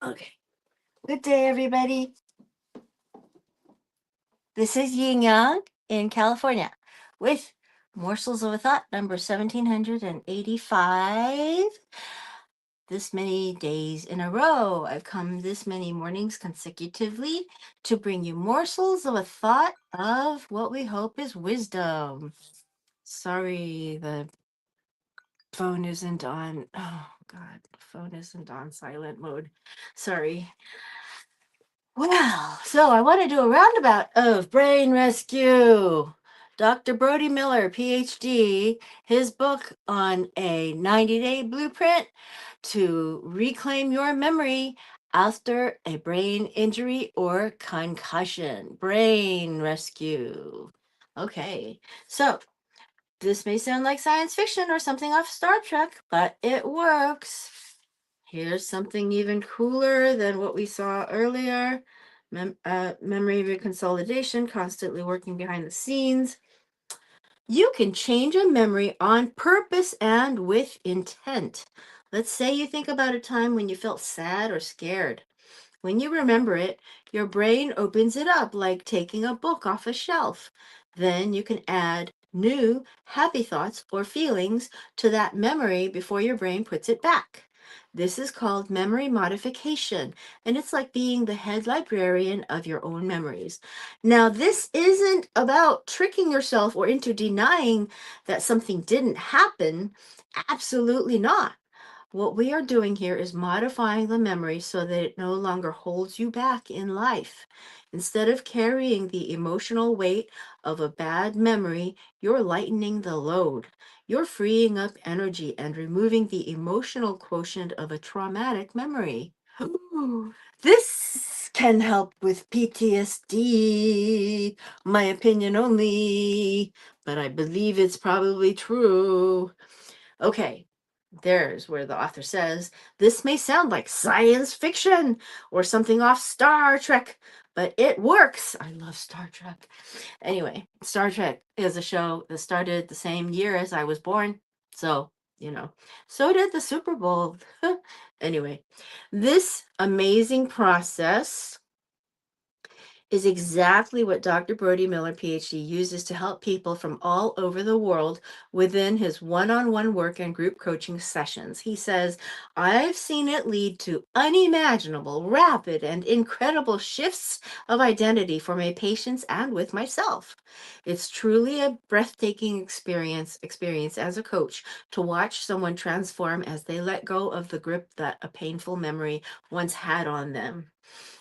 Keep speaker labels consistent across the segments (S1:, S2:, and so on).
S1: Okay. Good day, everybody. This is Yin Yang in California with Morsels of a Thought number 1785. This many days in a row, I've come this many mornings consecutively to bring you morsels of a thought of what we hope is wisdom. Sorry, the phone isn't on. Oh, God, the phone isn't on silent mode. Sorry. Well, so I want to do a roundabout of brain rescue. Dr. Brody Miller, Ph.D., his book on a 90-day blueprint to reclaim your memory after a brain injury or concussion. Brain rescue. Okay, so this may sound like science fiction or something off Star Trek, but it works. Here's something even cooler than what we saw earlier. Memory reconsolidation, constantly working behind the scenes. You can change a memory on purpose and with intent. Let's say you think about a time when you felt sad or scared. When you remember it, your brain opens it up like taking a book off a shelf. Then you can add new happy thoughts or feelings to that memory before your brain puts it back. This is called memory modification, and it's like being the head librarian of your own memories. Now, this isn't about tricking yourself or into denying that something didn't happen. Absolutely not. What we are doing here is modifying the memory so that it no longer holds you back in life. Instead of carrying the emotional weight of a bad memory, you're lightening the load. You're freeing up energy and removing the emotional quotient of a traumatic memory. This can help with PTSD. My opinion only, but I believe it's probably true. Okay, there's where the author says, this may sound like science fiction or something off Star Trek, but it works. I love Star Trek. Anyway, Star Trek is a show that started the same year as I was born. So, so did the Super Bowl. Anyway, this amazing process is exactly what Dr. Brody Miller, PhD, uses to help people from all over the world within his one-on-one work and group coaching sessions. He says, I've seen it lead to unimaginable, rapid, and incredible shifts of identity for my patients and with myself. It's truly a breathtaking experience as a coach to watch someone transform as they let go of the grip that a painful memory once had on them.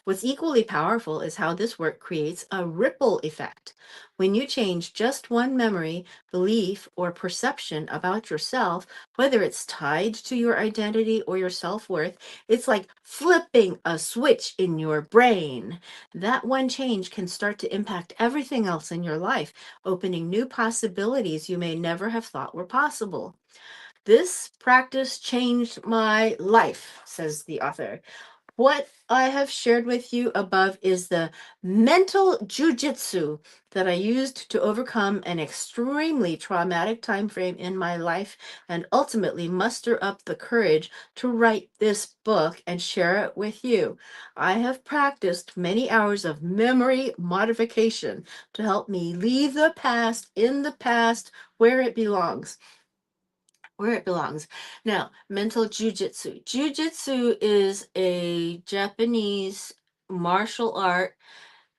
S1: What's equally powerful is how this work creates a ripple effect. When you change just one memory, belief, or perception about yourself, whether it's tied to your identity or your self-worth, it's like flipping a switch in your brain. That one change can start to impact everything else in your life, opening new possibilities you may never have thought were possible. This practice changed my life, says the author. What I have shared with you above is the mental jujitsu that I used to overcome an extremely traumatic time frame in my life and ultimately muster up the courage to write this book and share it with you. I have practiced many hours of memory modification to help me leave the past in the past where it belongs. Now, mental jujitsu. Jujitsu is a Japanese martial art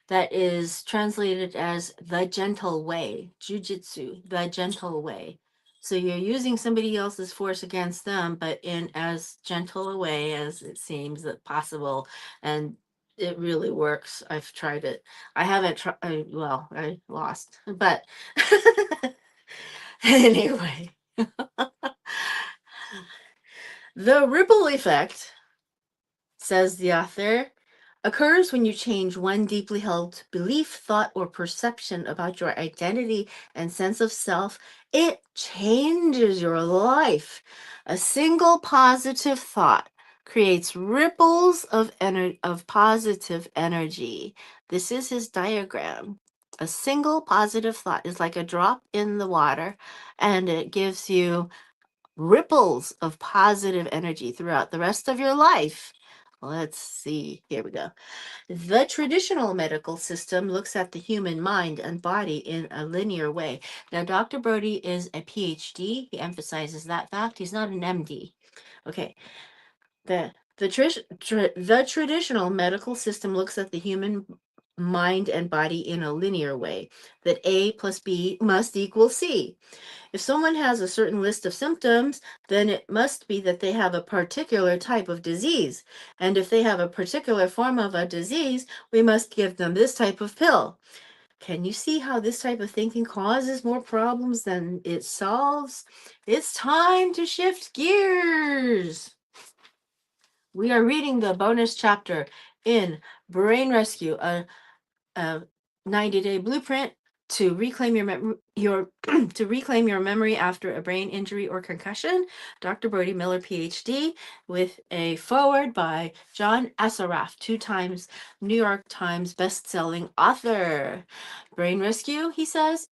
S1: that is translated as the gentle way. Jujitsu, the gentle way. So you're using somebody else's force against them, but in as gentle a way as it seems that possible. And it really works. I've tried it. I haven't tried, well, I lost, but anyway. The ripple effect, says the author, occurs when you change one deeply held belief, thought, or perception about your identity and sense of self. It changes your life. A single positive thought creates ripples of positive energy. This is his diagram. A single positive thought is like a drop in the water, and it gives you ripples of positive energy throughout the rest of your life. Let's see. Here we go. The traditional medical system looks at the human mind and body in a linear way. Now, Dr. Brody is a PhD. He emphasizes that fact. He's not an MD. Okay. The traditional medical system looks at the human mind and body in a linear way, that A plus B must equal C. If someone has a certain list of symptoms, then it must be that they have a particular type of disease. And if they have a particular form of a disease, we must give them this type of pill. Can you see how this type of thinking causes more problems than it solves? It's time to shift gears. We are reading the bonus chapter in Brain Rescue, a 90-day blueprint to reclaim your to reclaim your memory after a brain injury or concussion. Dr. Brody Miller, PhD, with a foreword by John Assaraf, 2 times New York Times best-selling author. Brain Rescue, he says,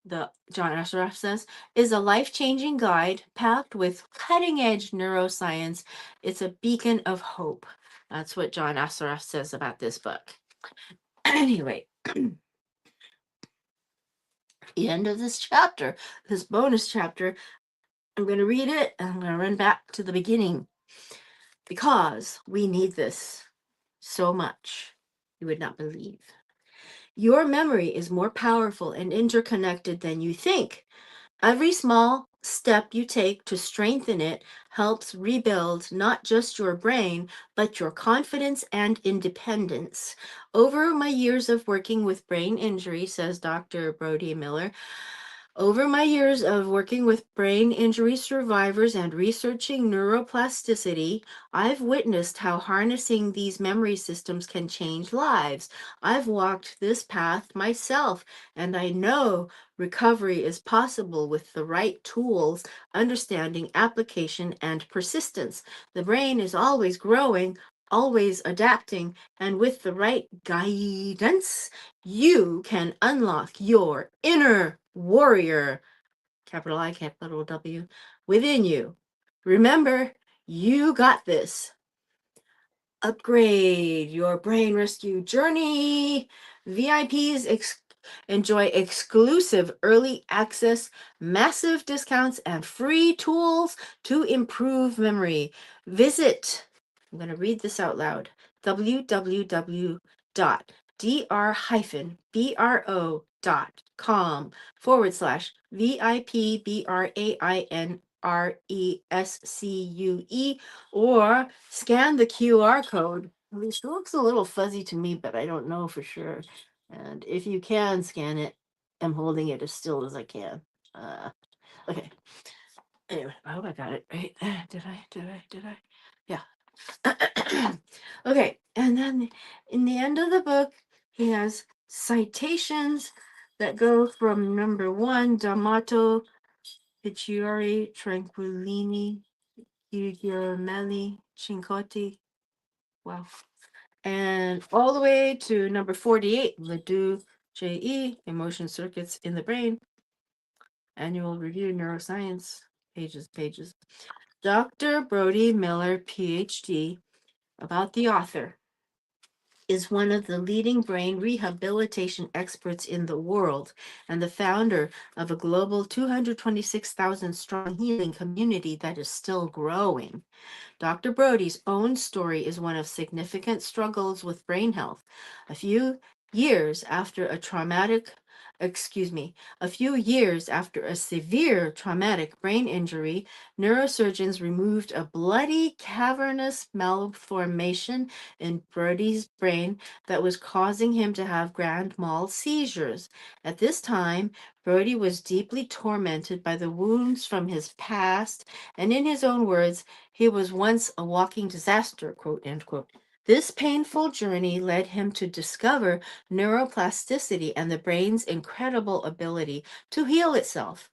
S1: the John Assaraf says, is a life-changing guide packed with cutting-edge neuroscience. It's a beacon of hope. That's what John Assaraf says about this book. Anyway, the end of this chapter, this bonus chapter, I'm going to read it and I'm going to run back to the beginning because we need this so much. You would not believe. Your memory is more powerful and interconnected than you think. Every small step you take to strengthen it helps rebuild not just your brain, but your confidence and independence. Over my years of working with brain injury, says Dr. Brody Miller, over my years of working with brain injury survivors and researching neuroplasticity, I've witnessed how harnessing these memory systems can change lives. I've walked this path myself, and I know recovery is possible with the right tools, understanding, application, and persistence. The brain is always growing, always adapting, and with the right guidance, you can unlock your inner warrior, capital I, capital W, within you. Remember, you got this. Upgrade your brain rescue journey. VIPs enjoy exclusive early access, massive discounts, and free tools to improve memory. Visit, I'm going to read this out loud, www.drhyphen.com/VIP BRAINRESCUE, or scan the QR code. At least it looks a little fuzzy to me, but I don't know for sure. And if you can scan it, I'm holding it as still as I can. Okay. Anyway, I hope I got it right. Did I? Yeah. Okay, and then in the end of the book, he has citations that go from number 1, D'Amato, Piccioli, Tranquillini, Guglielmelli, Cincotti. Wow. And all the way to number 48, Ledoux, J.E., Emotion Circuits in the Brain, Annual Review, Neuroscience, pages. Dr. Brody Miller, PhD, about the author, is one of the leading brain rehabilitation experts in the world and the founder of a global 226,000 strong healing community that is still growing. Dr. Brody's own story is one of significant struggles with brain health. A few years after a severe traumatic brain injury, neurosurgeons removed a bloody cavernous malformation in Brody's brain that was causing him to have grand mal seizures. At this time, Brody was deeply tormented by the wounds from his past, and in his own words, he was once a walking disaster, quote, end quote. This painful journey led him to discover neuroplasticity and the brain's incredible ability to heal itself.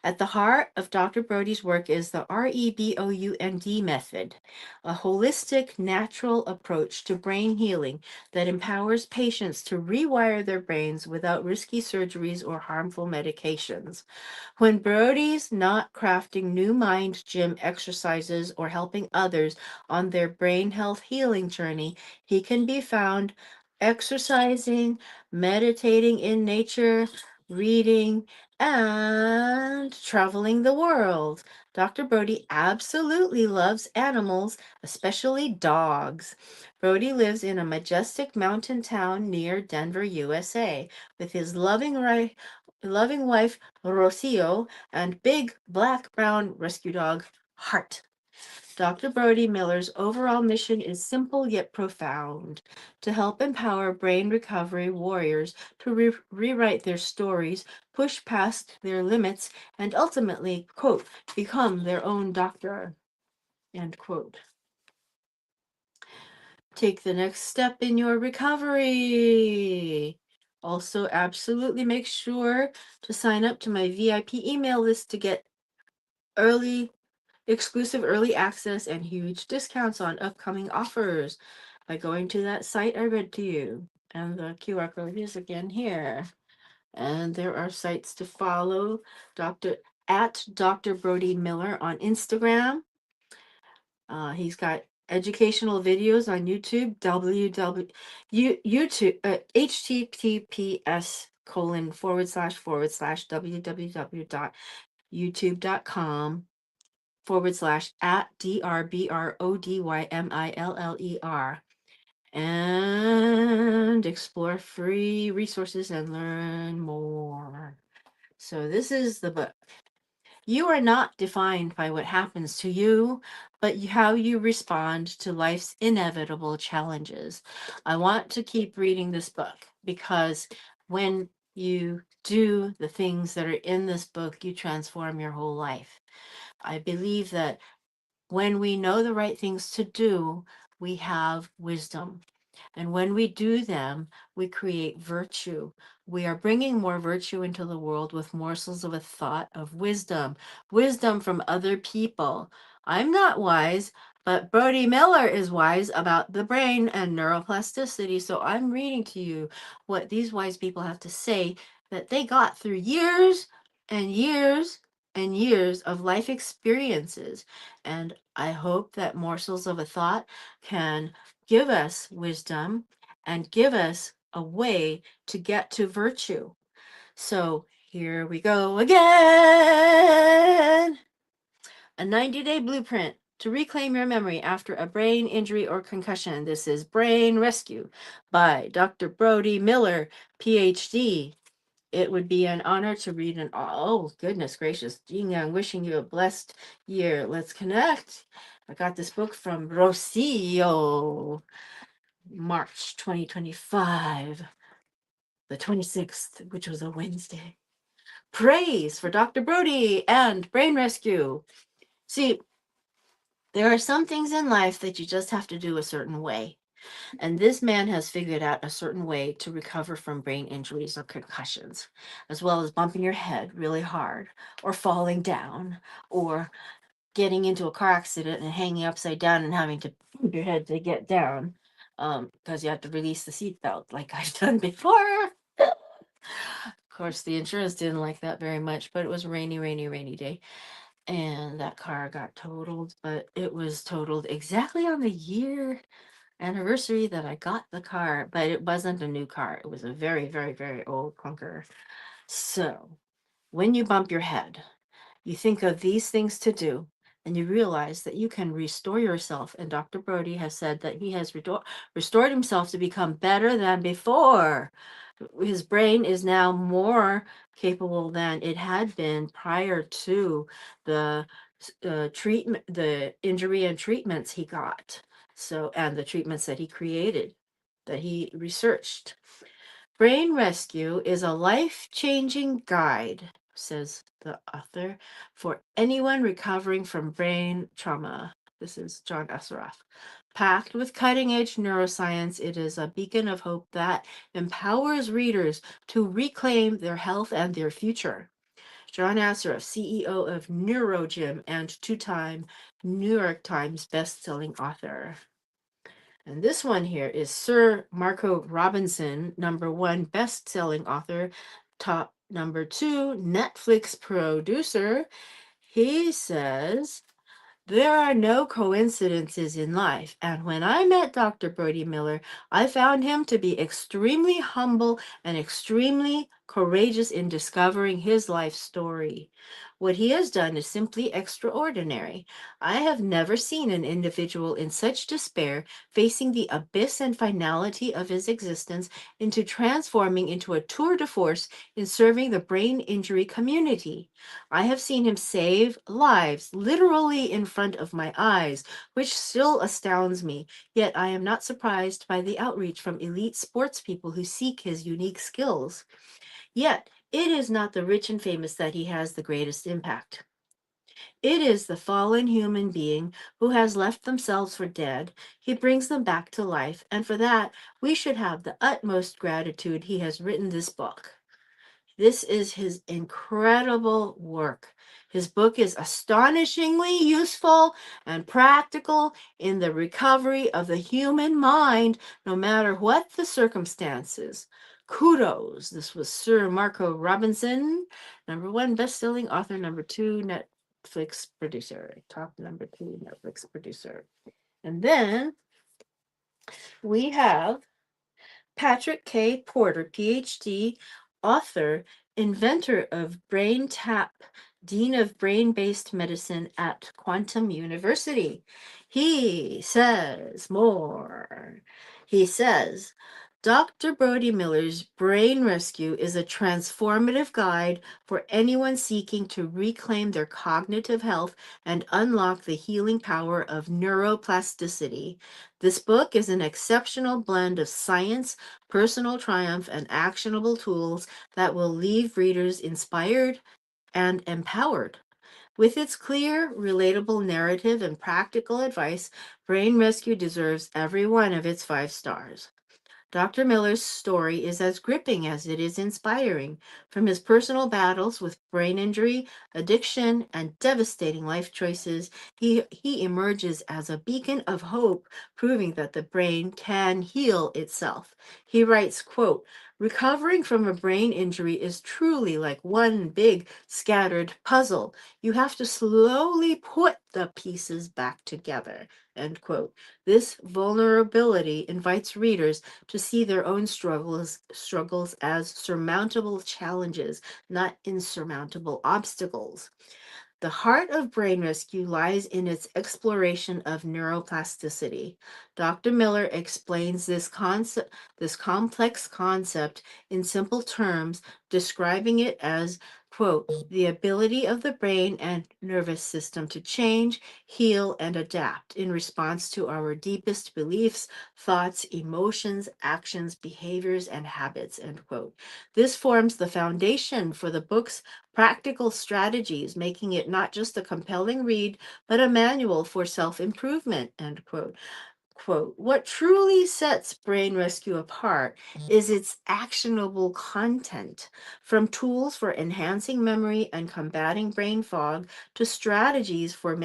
S1: At the heart of Dr. Brody's work is the REBOUND method, a holistic, natural approach to brain healing that empowers patients to rewire their brains without risky surgeries or harmful medications. When Brody's not crafting new mind gym exercises or helping others on their brain health healing journey, he can be found exercising, meditating in nature, reading, and traveling the world. Dr. Brody absolutely loves animals, especially dogs. Brody lives in a majestic mountain town near Denver, USA, with his loving wife, Rocio, and big black brown rescue dog, Heart. Dr. Brody Miller's overall mission is simple yet profound: to help empower brain recovery warriors to rewrite their stories, push past their limits, and ultimately, quote, become their own doctor, end quote. Take the next step in your recovery. Also, absolutely make sure to sign up to my VIP email list to get exclusive early access and huge discounts on upcoming offers by going to that site I read to you. And the QR code is again here. And there are sites to follow: Dr. Brody Miller on Instagram. He's got educational videos on YouTube, https:// www.youtube.com/at DRBRODYMILLER, and explore free resources and learn more. So this is the book. You are not defined by what happens to you, but how you respond to life's inevitable challenges. I want to keep reading this book because when you do the things that are in this book, you transform your whole life. I believe that when we know the right things to do, we have wisdom. And when we do them, we create virtue. We are bringing more virtue into the world with morsels of a thought of wisdom from other people. I'm not wise, but Brody Miller is wise about the brain and neuroplasticity. So I'm reading to you what these wise people have to say that they got through years and years and years of life experiences. And I hope that morsels of a thought can give us wisdom and give us a way to get to virtue. So here we go again. A 90-day blueprint to reclaim your memory after a brain injury or concussion. This is Brain Rescue by Dr. Brody Miller, Ph.D. It would be an honor to read an, oh, goodness gracious, Jing Yang, wishing you a blessed year. Let's connect. I got this book from Rocio, March 2025, the 26th, which was a Wednesday. Praise for Dr. Brody and Brain Rescue. See, there are some things in life that you just have to do a certain way. And this man has figured out a certain way to recover from brain injuries or concussions, as well as bumping your head really hard, or falling down, or getting into a car accident and hanging upside down and having to move your head to get down, because you have to release the seatbelt like I've done before. Of course, the insurance didn't like that very much, but it was a rainy day. And that car got totaled, but it was totaled exactly on the year anniversary that I got the car, but it wasn't a new car. It was a very old clunker. So when you bump your head, you think of these things to do, and you realize that you can restore yourself. And Dr. Brody has said that he has restored himself to become better than before. His brain is now more capable than it had been prior to the treatment, the injury and treatments he got. So, and the treatments that he created, that he researched. Brain Rescue is a life-changing guide, says the author, for anyone recovering from brain trauma. This is John Assaraf. Packed with cutting edge neuroscience, it is a beacon of hope that empowers readers to reclaim their health and their future. John Assaraf, CEO of NeuroGym and two-time New York Times best-selling author. And this one here is Sir Marco Robinson, #1 best-selling author, top #2 Netflix producer. He says, there are no coincidences in life, and when I met Dr. Brody Miller, I found him to be extremely humble and extremely courageous in discovering his life story. What he has done is simply extraordinary. I have never seen an individual in such despair, facing the abyss and finality of his existence, into transforming into a tour de force in serving the brain injury community. I have seen him save lives literally in front of my eyes, which still astounds me. Yet I am not surprised by the outreach from elite sports people who seek his unique skills. Yet it is not the rich and famous that he has the greatest impact. It is the fallen human being who has left themselves for dead. He brings them back to life, and for that we should have the utmost gratitude. He has written this book. This is his incredible work. His book is astonishingly useful and practical in the recovery of the human mind, no matter what the circumstances. Kudos. This was Sir Marco Robinson, #1 best-selling author, #2 Netflix producer, top #2 Netflix producer. And then we have Patrick K. Porter, Ph.D., author, inventor of Brain Tap, Dean of Brain Based Medicine at Quantum University. He says more. He says, Dr. Brody Miller's Brain Rescue is a transformative guide for anyone seeking to reclaim their cognitive health and unlock the healing power of neuroplasticity. This book is an exceptional blend of science, personal triumph, and actionable tools that will leave readers inspired and empowered. With its clear, relatable narrative and practical advice, Brain Rescue deserves every one of its 5 stars. Dr. Miller's story is as gripping as it is inspiring. From his personal battles with brain injury, addiction, and devastating life choices, he emerges as a beacon of hope, proving that the brain can heal itself. He writes, quote, recovering from a brain injury is truly like one big scattered puzzle. You have to slowly put the pieces back together, end quote. This vulnerability invites readers to see their own struggles as surmountable challenges, not insurmountable obstacles. The heart of Brain Rescue lies in its exploration of neuroplasticity. Dr. Miller explains this complex concept in simple terms, describing it as, quote, the ability of the brain and nervous system to change, heal, and adapt in response to our deepest beliefs, thoughts, emotions, actions, behaviors, and habits, end quote. This forms the foundation for the book's practical strategies, making it not just a compelling read, but a manual for self-improvement, end quote. Quote, what truly sets Brain Rescue apart is its actionable content, from tools for enhancing memory and combating brain fog to strategies for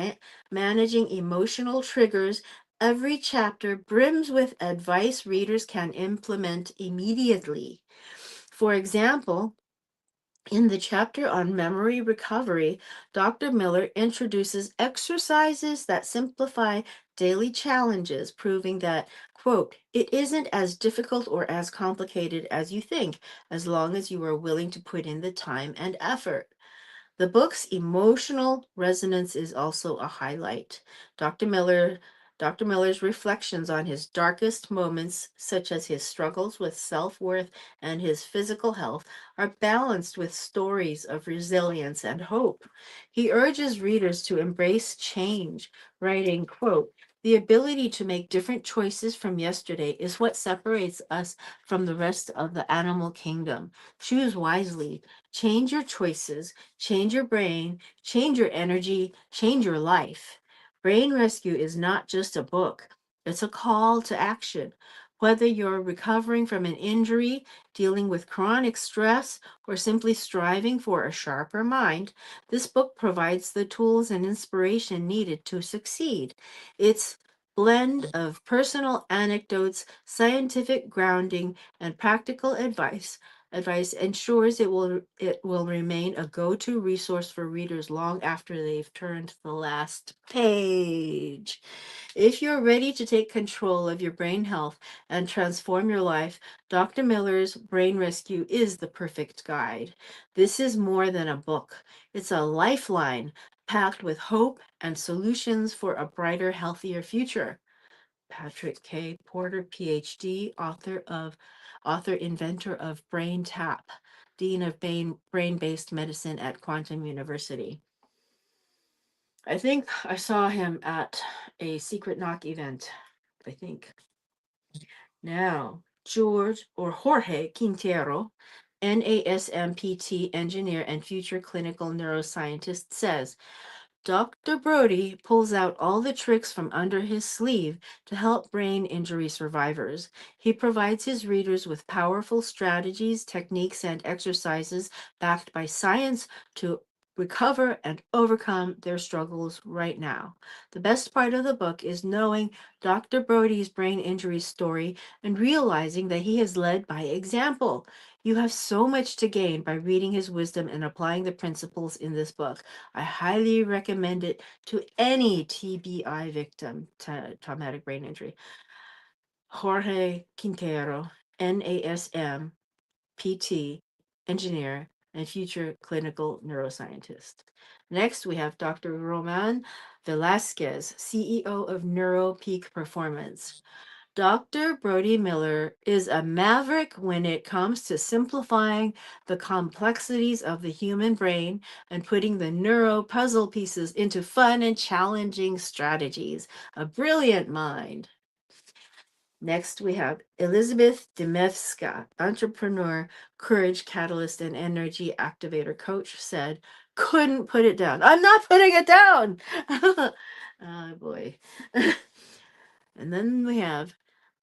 S1: managing emotional triggers. Every chapter brims with advice readers can implement immediately. For example, in the chapter on memory recovery, Dr. Miller introduces exercises that simplify daily challenges, proving that, quote, it isn't as difficult or as complicated as you think, as long as you are willing to put in the time and effort. The book's emotional resonance is also a highlight. Dr. Miller Dr. Miller's reflections on his darkest moments, such as his struggles with self-worth and his physical health, are balanced with stories of resilience and hope. He urges readers to embrace change, writing, quote, the ability to make different choices from yesterday is what separates us from the rest of the animal kingdom. Choose wisely, change your choices, change your brain, change your energy, change your life. Brain Rescue is not just a book, it's a call to action. Whether you're recovering from an injury, dealing with chronic stress, or simply striving for a sharper mind, this book provides the tools and inspiration needed to succeed. Its blend of personal anecdotes, scientific grounding, and practical advice ensures it will remain a go-to resource for readers long after they've turned the last page. If you're ready to take control of your brain health and transform your life, Dr. Miller's Brain Rescue is the perfect guide. This is more than a book. It's a lifeline packed with hope and solutions for a brighter, healthier future. Patrick K. Porter, Ph.D., inventor of Brain Tap, Dean of Brain-Based Medicine at Quantum University. I think I saw him at a Secret Knock event, I think. Now, Jorge Quintero, NASMPT engineer and future clinical neuroscientist, says Dr. Brody pulls out all the tricks from under his sleeve to help brain injury survivors. He provides his readers with powerful strategies, techniques, and exercises backed by science to recover and overcome their struggles right now. The best part of the book is knowing Dr. Brody's brain injury story and realizing that he has led by example. You have so much to gain by reading his wisdom and applying the principles in this book. I highly recommend it to any TBI victim, traumatic brain injury. Jorge Quintero, NASM, PT, engineer, and future clinical neuroscientist. Next, we have Dr. Roman Velasquez, CEO of NeuroPeak Performance. Dr. Brody Miller is a maverick when it comes to simplifying the complexities of the human brain and putting the neuro puzzle pieces into fun and challenging strategies. A brilliant mind. Next, we have Elizabeth Demevska, entrepreneur, courage catalyst, and energy activator coach, said, couldn't put it down. I'm not putting it down. Oh, boy. And then we have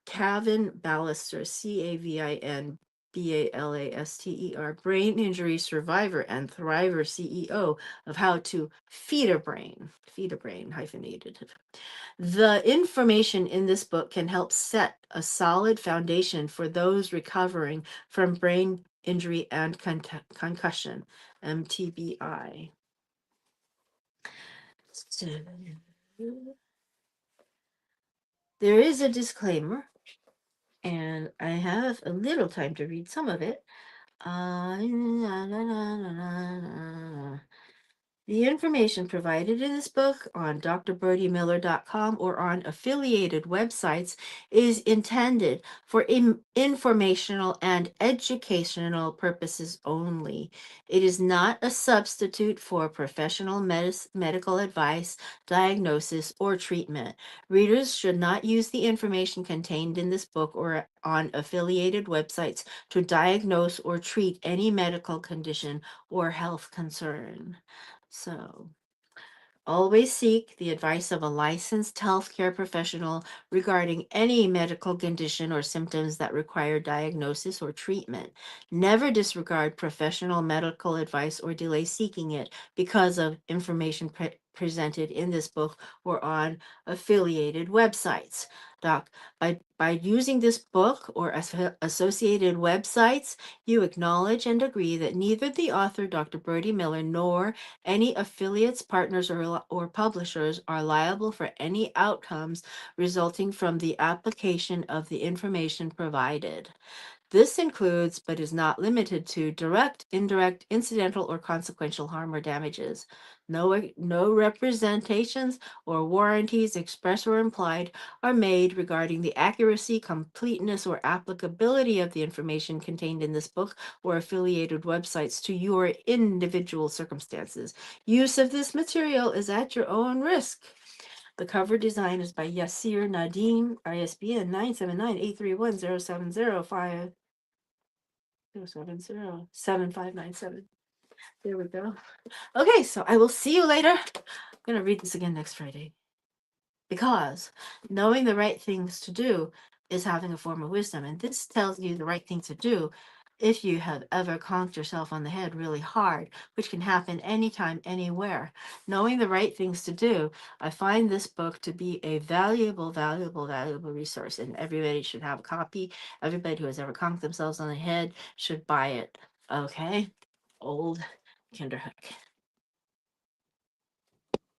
S1: Kavin Ballister, CAVIN brain injury survivor and thriver CEO of How to Feed a Brain, hyphenated. The information in this book can help set a solid foundation for those recovering from brain injury and concussion, MTBI. So, there is a disclaimer, and I have a little time to read some of it. The information provided in this book on drbrodymiller.com or on affiliated websites is intended for informational and educational purposes only. It is not a substitute for professional medical advice, diagnosis, or treatment. Readers should not use the information contained in this book or on affiliated websites to diagnose or treat any medical condition or health concern. So, always seek the advice of a licensed healthcare professional regarding any medical condition or symptoms that require diagnosis or treatment. Never disregard professional medical advice or delay seeking it because of information presented in this book or on affiliated websites. By using this book or associated websites, you acknowledge and agree that neither the author, Dr. Brody Miller, nor any affiliates, partners, or publishers are liable for any outcomes resulting from the application of the information provided. This includes, but is not limited to, direct, indirect, incidental, or consequential harm or damages. No representations or warranties, express or implied, are made regarding the accuracy, completeness, or applicability of the information contained in this book or affiliated websites to your individual circumstances. Use of this material is at your own risk. The cover design is by Yasir Nadim, ISBN 979-831-0705. 070-7597. There we go. Okay, so I will see you later. I'm going to read this again next Friday. because knowing the right things to do is having a form of wisdom. And this tells you the right thing to do if you have ever conked yourself on the head really hard, which can happen anytime, anywhere. Knowing the right things to do, I find this book to be a valuable, valuable, valuable resource, and everybody should have a copy. Everybody who has ever conked themselves on the head should buy it. Okay? Old Kinderhook.